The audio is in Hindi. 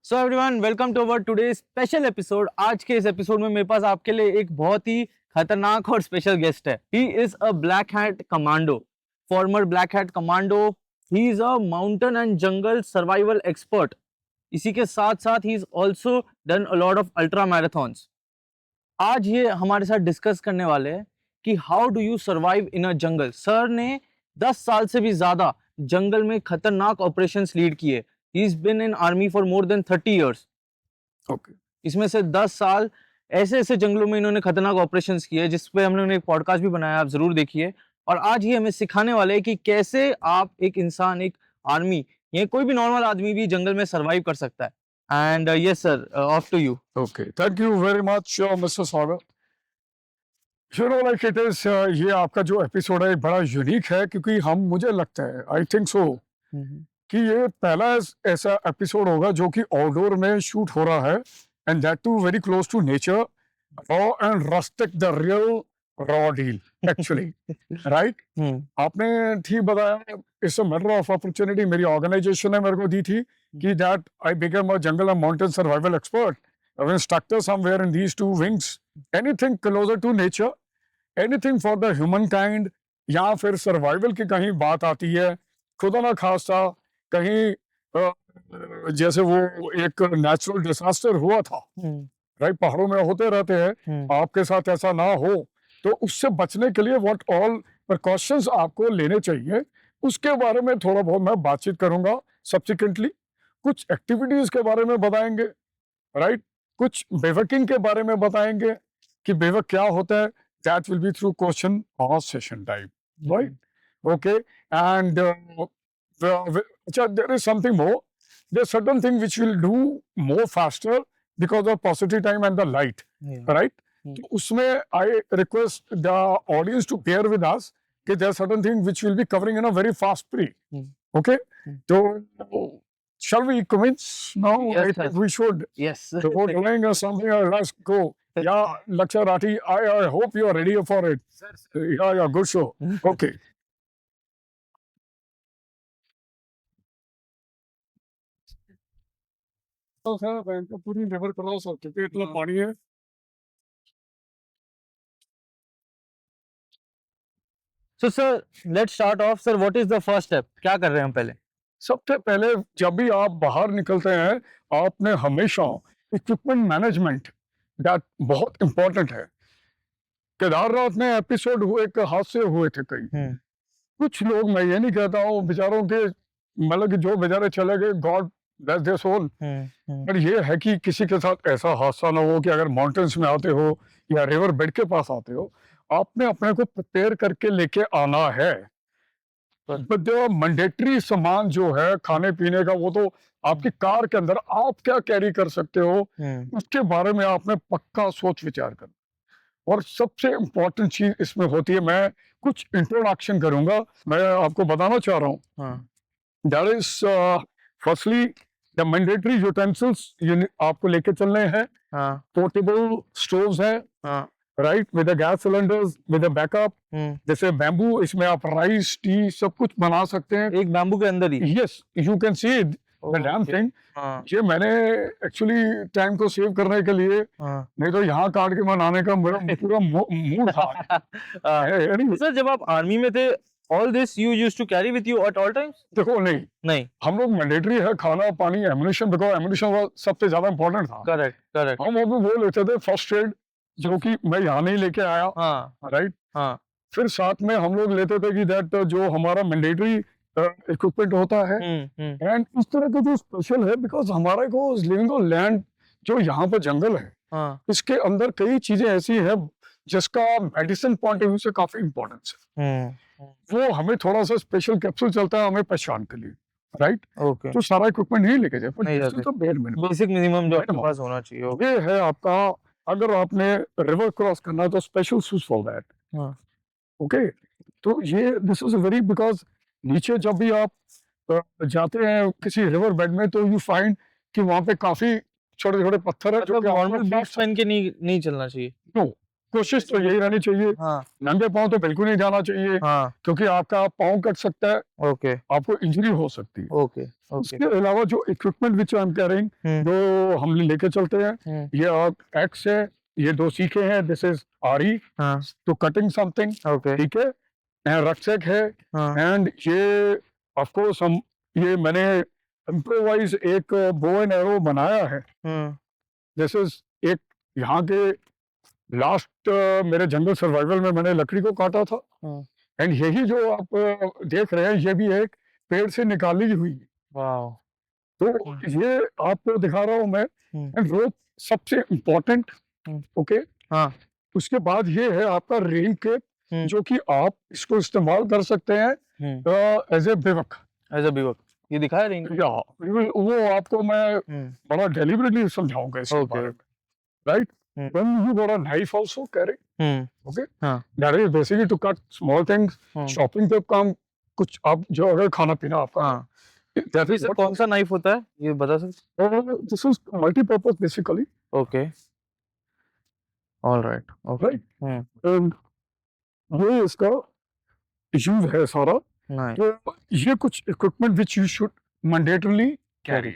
So everyone welcome to our today special episode. आज के इस एपिसोड में मेरे पास आपके लिए एक बहुत ही खतरनाक और स्पेशल गेस्ट है। He is a black hat commando, farmer black hat commando. He is a mountain and jungle survival expert. इसी के साथ साथ he is also done a lot of ultra marathons. आज ये हमारे साथ डिस्कस करने वाले हैं कि how do you survive in a jungle. Sir ने 10 साल से भी ज्यादा जंगल में खतरनाक ऑपरेशंस लीड किए। He is been in army for more than 30 years. Okay इसमें से 10 साल ऐसे ऐसे जंगलों में इन्होंने खतरनाक ऑपरेशंस किए जिस पे हमने एक पॉडकास्ट भी बनाया, आप जरूर देखिए। और आज ये हमें सिखाने वाले हैं कि कैसे आप एक इंसान, एक आर्मी या कोई भी नॉर्मल आदमी भी जंगल में सर्वाइव कर सकता है। And yes sir, off to you. Okay thank you very much mister Sagar. You know like it is ये आपका जो एपिसोड है बड़ा यूनिक है क्योंकि हम मुझे लगता है आई थिंक सो कि ये पहला ऐसा एपिसोड होगा जो कि आउटडोर में शूट हो रहा है and that to very close to nature and rustic the real raw deal actually right. आपने ठीक बताया, it's a matter of opportunity. मेरी ऑर्गेनाइजेशन ने मेरे को दी थी कि that I become a jungle and mountain survival expert instructor somewhere in these two wings. Anything closer to nature, anything for the human kind, या फिर सर्वाइवल की कहीं बात आती है, खुदा ना खास्ता कहीं जैसे वो एक नेचुरल डिजास्टर हुआ था, राइट, पहाड़ों में होते रहते हैं, आपके साथ ऐसा ना हो तो उससे बचने के लिए व्हाट ऑल प्रिकॉशंस आपको लेने चाहिए, उसके बारे में थोड़ा बहुत मैं बातचीत करूंगा। सब्सिक्वेंटली कुछ एक्टिविटीज के बारे में बताएंगे, राइट, कुछ बेवकिंग के बारे में बताएंगे कि बेवक क्या होता है। That will be through question और session type, right. Okay and अच्छा, there is something more, there certain thing which will do more faster because of paucity time and the light, right? तो उसमें I request the audience to bear with us कि there are certain things which will be covering in a very fast period. Okay? So shall we commence now? Yes, I think we should. Yes. Before doing something, let's go. Yeah, Laksha Rathi, I hope you are ready for it. Yeah, good show. Okay. तो सर पूरी रिवर क्रॉस हो क्योंकि इतना पानी है। So sir, let's start off. Sir, what is the first step? क्या कर रहे हैं हम पहले? सबसे पहले जब भी आप बाहर निकलते हैं, आपने हमेशा इक्विपमेंट मैनेजमेंट दैट बहुत इंपॉर्टेंट है। केदारनाथ में एपिसोड हुए, एक हादसे हुए थे कई। कुछ लोग, मैं ये नहीं कहता हूँ बेचारों के, मतलब कि जो बेचारे चले गए, गॉड ब्लेस देयर सोल, पर ये है कि किसी के साथ ऐसा हादसा ना हो कि अगर माउंटेन्स में आते हो या रिवर बेड के पास आते हो, आपने अपने को प्रिपेयर करके लेके आना है। जो मैंडेटरी सामान जो है खाने पीने का, वो तो आपकी कार के अंदर आप क्या कैरी कर सकते हो, उसके बारे में आपने पक्का सोच विचार करना। और सबसे इम्पोर्टेंट चीज इसमें होती है, मैं कुछ इंट्रोडक्शन करूंगा, मैं आपको बताना चाह रहा हूँ। That is firstly the mandatory utensils आपको लेके चलने हैं। पोर्टेबल स्टोव्स हैं, right, with gas cylinders with backup. जैसे बैम्बू, इसमें आप राइस, टी सब कुछ बना सकते हैं एक बैम्बू के अंदर ही। Yes, you can see the damn thing. ये मैंने एक्चुअली टाइम को सेव करने के लिए, नहीं तो यहाँ काट के बनाने का मेरा पूरा मूड था। सर, जब आप आर्मी में थे, all this you used to carry with you at all times? देखो नहीं, हम लोग मैंडेटरी है खाना पानी एम्युनिशन, बिकॉज एम्युनिशन सबसे ज्यादा इंपॉर्टेंट था। Correct correct. हम अभी वो लेते थे फर्स्ट एड, जो कि मैं यहाँ नहीं लेके आया, राइट। फिर साथ में हम लोग लेते थे कि दैट जो हमारा मैंडेटरी इक्विपमेंट होता है, एंड इस तरह का जो स्पेशल है, बिकॉज हमारे को लिविंग ऑन लैंड, जो यहाँ पर जंगल है, इसके अंदर कई चीजें ऐसी है जिसका मेडिसिन पॉइंट ऑफ व्यू से काफी इंपॉर्टेंस है। वो हमें थोड़ा सा स्पेशल कैप्सूल चलता है हमें पहचान के लिए, राइट। ओके। तो सारा इक्विपमेंट नहीं लेके जाए, तो बेसिक मिनिमम जो आपके पास होना चाहिए। ये है आपका, अगर आपने रिवर क्रॉस करना है तो special shoes for that. Okay, तो ये दिस इज वेरी, बिकॉज नीचे जब भी आप जाते हैं किसी रिवर बेड में, तो यू फाइंड कि वहां पे काफी छोटे छोटे पत्थर है, जो नॉर्मल बूट्स पहन के नहीं चलना चाहिए। नो, कोशिश तो यही रहनी चाहिए, हाँ नंगे पाँव तो बिल्कुल नहीं जाना चाहिए, हाँ क्योंकि आपका पाँव कट सकता है, ओके आपको इंजरी हो सकती है। ओके ओके इसके अलावा जो equipment which I am carrying, जो हम लेके चलते हैं, ये एक्स है, ये 2 सीखे हैं, दिस इज आरी हाँ टू कटिंग समथिंग, ओके ठीक है, एंड रक्सैक है, हाँ एंड ये ऑफ कोर्स हम ये मैंने इम्प्रोवाइज एक बो एंड एरो बनाया है। दिस इज एक यहाँ के लास्ट मेरे जंगल सर्वाइवल में मैंने लकड़ी को काटा था, एंड यही जो आप देख रहे हैं ये भी एक पेड़ से निकाली हुई है। वाओ तो ये आपको दिखा रहा हूँ मैं, एंड रोप सबसे इम्पोर्टेंट, ओके। हाँ उसके बाद ये है आपका रेन केप, जो कि आप इसको इस्तेमाल कर सकते हैं एज ए बिवक। एज अ बिवक, ये दिखाया रिंग या वो आपको मैं बड़ा डेलिबरेटली समझाऊंगा इसके Okay. बारे में, right. When you got a knife also carry, okay, हाँ that is basically to cut small things, shopping पे काम कुछ आप जो अगर खाना पीना आपका, हाँ that फिर is सर what, कौन सा नाइफ होता है ये बता सकते? this is multi-purpose basically, okay alright okay right, and ये इसका यूज है सारा। नाइस तो ये कुछ equipment which you should mandatorily carry,